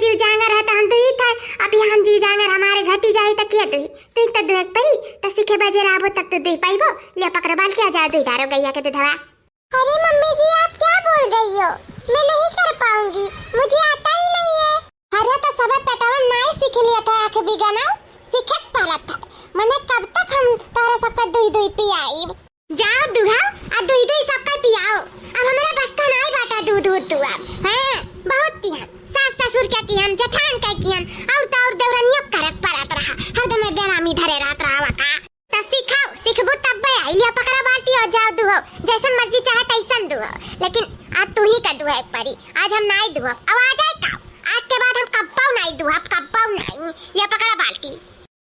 जीव जांगर है तो हम तो ही था। अब हम जीव जांगर हमारे घटी जाए तो किया तू तो देख पई तो सीखे बजे राबो तब तो दे पाइबो। ले पकड़ बाल क्या जा दे डारो गैया के दूधवा। अरे मम्मी जी आप क्या बोल रही हो, मैं नहीं कर पाऊंगी, मुझे आता ही नहीं है। अरे तो सब पेटावा नहीं सीख लिया था आंख बिगाना सीखे पाला था। मने कब तक हम तारा सबका दुई दुई पियाई। जाओ दुहाओ आ दुई दुई सबका पियाओ। अब हमारे बस का नहीं बाटा दूध तू अब। हां बहुत किया सास ससुर क्या कियन जेठान क्या कियन और तो और देवरानियों करक परत रहा हरदम बेरामी धरे रात रहा का। तो सिखाओ सिखबो तब भाई लिया पकड़ा बाल्टी और जाओ दुहो जैसन मर्जी चाहे तैसन दुहो। लेकिन आज तू ही का दुहा एक परी, आज हम नहीं दुहो। अब आ जाए का आज के बाद हम कब्बाऊ नहीं दुहा, कब्बाऊ नहीं। लिया पकड़ा बाल्टी।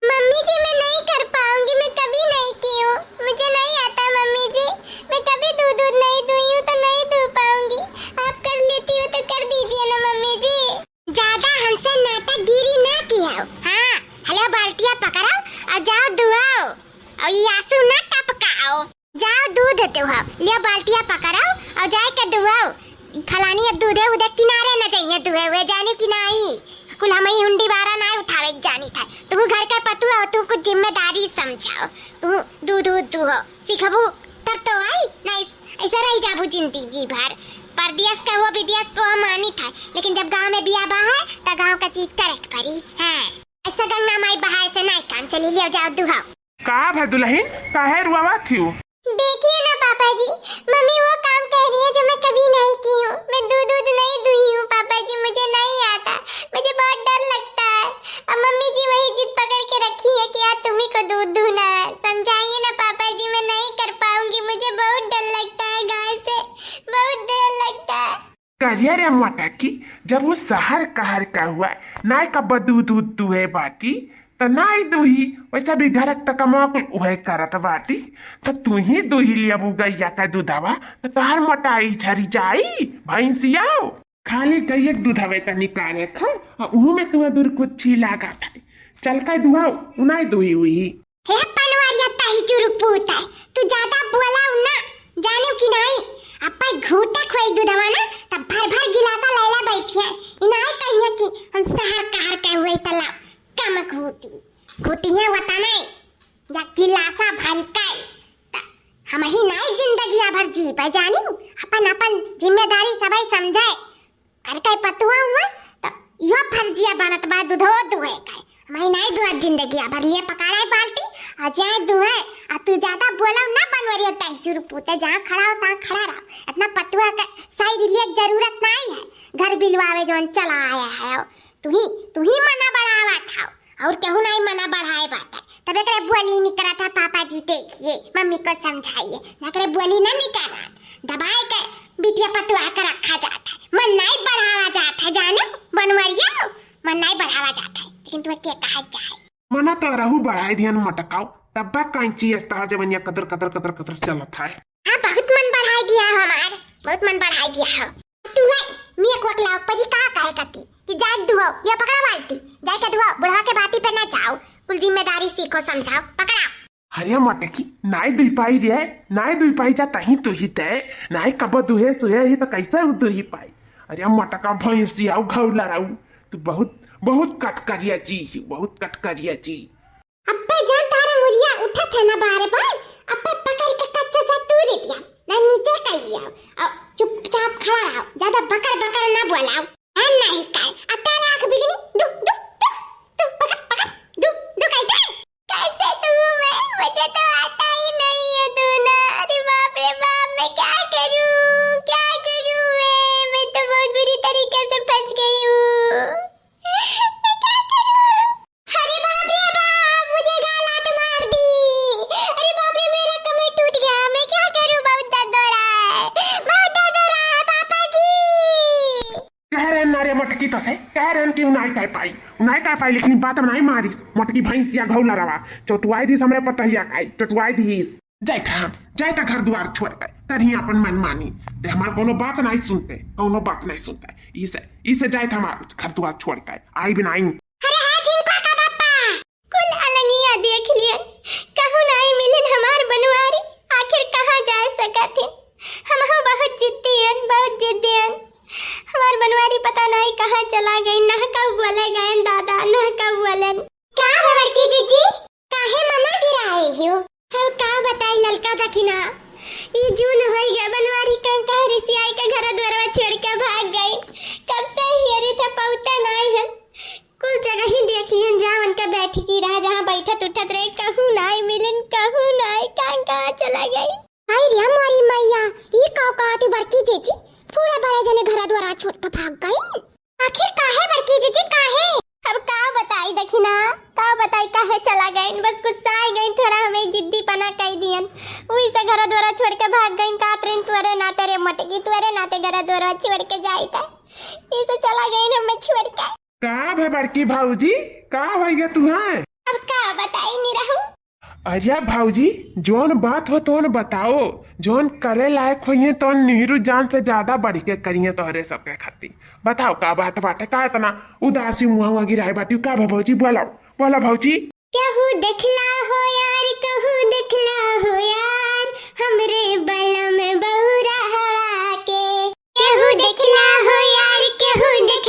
मम्मी जी मैं नहीं कर पाऊंगी, मैं कभी नहीं की हूँ, मुझे नहीं आता मम्मी जी, मैं कभी दूध नहीं दुई हूँ तो नहीं दू पाऊंगी। आप कर लेती हो तो कर दीजिए ना मम्मी जी। ज्यादा हमसे नाटकगिरी ना किया। हाँ हेलो बाल्टिया पकड़ो और जाओ दुआओ और यासु ना टपकाओ। जाओ दूध दुहाओ, लिया बाल्टिया पकड़ो और जाए के दुआओ। फलानी अब दूधे उधे किनारे न जाइए दुहे हुए जाने की नहीं। कुल हमें हुंडी बारा ना उठावे जानी था। तू घर का पतुआ हो, तू कुछ जिम्मेदारी समझाओ। तू दूध दुहो सिखबू तब तो आई नहीं ऐसा रह जाबू जिंदगी भर। परदेश का वो विदेश को हम मानी था, लेकिन जब गांव में बिया बहा है तो गांव का चीज करक पड़ी। हां ऐसा गंगा माई बहाए से नहीं काम चली लियो जाओ दुहाओ। का है दुल्हन काहे रुआवा थी? देखिए ना पापा जी मम्मी वो काम कह रही है जो मैं कभी नहीं की हूँ। मैं दूध नहीं दुही हूँ पापा जी, मुझे नहीं आता, मुझे बहुत डर लगता है। अब मम्मी जी वही जिद पकड़ के रखी है कि आज तुम्ही को दूध दूहना है। समझाइए ना पापा जी मैं नहीं कर पाऊंगी, मुझे बहुत डर लगता है गाय से, बहुत डर लगता है। करिया रे मोटा की जब वो शहर कहर का हुआ नाय का दूध दुहे बाटी तो नाई दुही वैसा भी घर तक मौकुल उहे करत बाटी तो तू ही दुही लिया गैया का दूधवा तो तोहर मोटाई झरी जाई भैंसिया। खाली गैया दूधवे का निकाले खा और उहू में तुम्हें दूर कुछ लागा था। चल का दुहाओ उनाई दुही हुई। हे पनवारिया ताही चुरुपूत है, तू ज्यादा बोलाऊ ना जाने की नहीं। अपा घूटे खोई दूधवा ना तब भर भर गिलासा लैला बैठी है। इनाई कहिए कि हम शहर कहर के हुए तला कम घूटियां वता नहीं या गिलासा भर के हम ही नहीं जिंदगी भर जी पे जानी। अपन जिम्मेदारी सबई समझे कर के पतुआ हुआ तो यो फर्जिया बनत बा दूधो दुहे के हम ही नहीं दुआ जिंदगी भर लिए पकाड़े बाल्टी आ जाए दुहे। आ तू ज्यादा बोला ना बनवरियो तहजुर पूते जहां खड़ा हो ता खड़ा रहो। इतना पतुआ का साइड लिए जरूरत नहीं है, घर बिलवावे जोन चला आया है। तू ही मना बढ़ावा था और केहू नहीं मना बढ़ाए बाटा। तब एकरे बोली निकला था पापा जी देखिए मम्मी को समझाइए नकरे बोली ना निकला दबाए के बिटिया पतुआ कर रखा जाता है। मन नहीं बढ़ावा जाता है जानो बनवरिया, मन नहीं बढ़ावा जाता है। लेकिन तू क्या कहा जाए मना तो रहू बढ़ाई ध्यान मटकाओ तब कैंची अस्ता जवनिया कदर कदर कदर कदर चलत है। हां बहुत मन बढ़ाई दिया हमार, बहुत मन बढ़ाई दिया है। तू है मैं को अगला ऊपर का काहे करती कि जाए दुहो या पकड़ा बाल्टी जाए के दुहो बुढ़ा के बाती पे ना जाओ। कुल जिम्मेदारी सीखो समझाओ पकड़ा। अरे मटकी नाई दुई पाई रे नाई दुई पाई जा तही तो ही ते नाई कब दुहे सुहे ही तो कैसे दुही पाई। अरे मटका भैंसिया घौला रहू तू बहुत बहुत कटकरिया जी, बहुत कटकरिया जी। अब्बे जान तारा मुरिया उठा था ना बारे बार अब्बे पकड़ के कच्चा सा तूर दिया ना नीचे कर दिया और चुपचाप खड़ा रहो, ज्यादा बकर बकर ना बोलाओ। नहीं काय अतारा आंख बिगनी दु दु दु पकड़ दु कैसे तू मैं मुझे तो आता ही नहीं है तू ना। अरे बाप रे बाप मैं क्या करूं मैं तो बहुत बुरी तरीके से फंस गई हूं। मैं क्या करूं? अरे बाप रे बाप मुझे गालात मार दी। अरे बाप रे मेरा कमर टूट गया, मैं क्या करूं? बहुत दर्द हो रहा है पापा जी। कह रहे नारे मटकी तो से कह रहे कि उनाई काय पाई लेकिन बात में नहीं मारिस मटकी भैंसिया घौला रवा चटुआई दिस हमरे पतहिया काय चटुआई दिस जाय था घर द्वार छोड़ के तरही अपन मन मानी ते हमार कोनो बात नहीं सुनते इसे जाय था हमार घर द्वार छोड़ के आई भी नहीं। अरे हां जिनका का पापा कुल अलंगिया देख लिए कहू नहीं मिलन हमार बनवारी आखिर कहां जा सकत है। हम बहुत जिद्दी हैं हमार बनवारी पता नहीं कहां चला गई ना कब बोले गए दादा ना कब बोलन का बड़की जीजी काहे मना गिराए हो हम का बताई ललका दखिना ई जून होई गए बनवारी कंका रिसियाई के घर द्वारवा छोड़ के भाग गई कब से हियरी थे पौता नहीं है कुल जगह ही देखियन जावन के बैठी की रहा जहां बैठत उठत रहे कहूं नहीं मिलन कहूं नहीं कहां चला गई आई रे हमारी मैया ई काव कहती बड़की जीजी पूरा बड़े जने घर द्वारा छोड़ के भाग गई आखिर काहे बड़की जीजी काहे अब का बताई देखिना का बताई काहे चला गई बस गुस्सा आ गई थोड़ा हमें जिद्दी पना कह दियन वही से घर द्वारा छोड़ के भाग गई कातरिन तुरे नाते रे मटकी तुरे नाते घर द्वारा छोड़ के जाई था इसे चला गई हमें छोड़ के का भे बड़की भाऊजी का हो गया तुम्हें अब का बताई नहीं रहूं अरे भाऊजी जोन बात हो तोन बताओ जोन करे लायक होइए तो नीरू जान से ज्यादा बढ़ के करिए तोहरे सबके खातिर बताओ का बात बाटे का इतना उदासी मुआ गिराए बाटी का भाऊजी बोलो बोलो भाऊजी कहू देखला हो यार कहू देखला हो यार हमरे बलम बहुरा हवा के कहू देखला हो यार कहू देख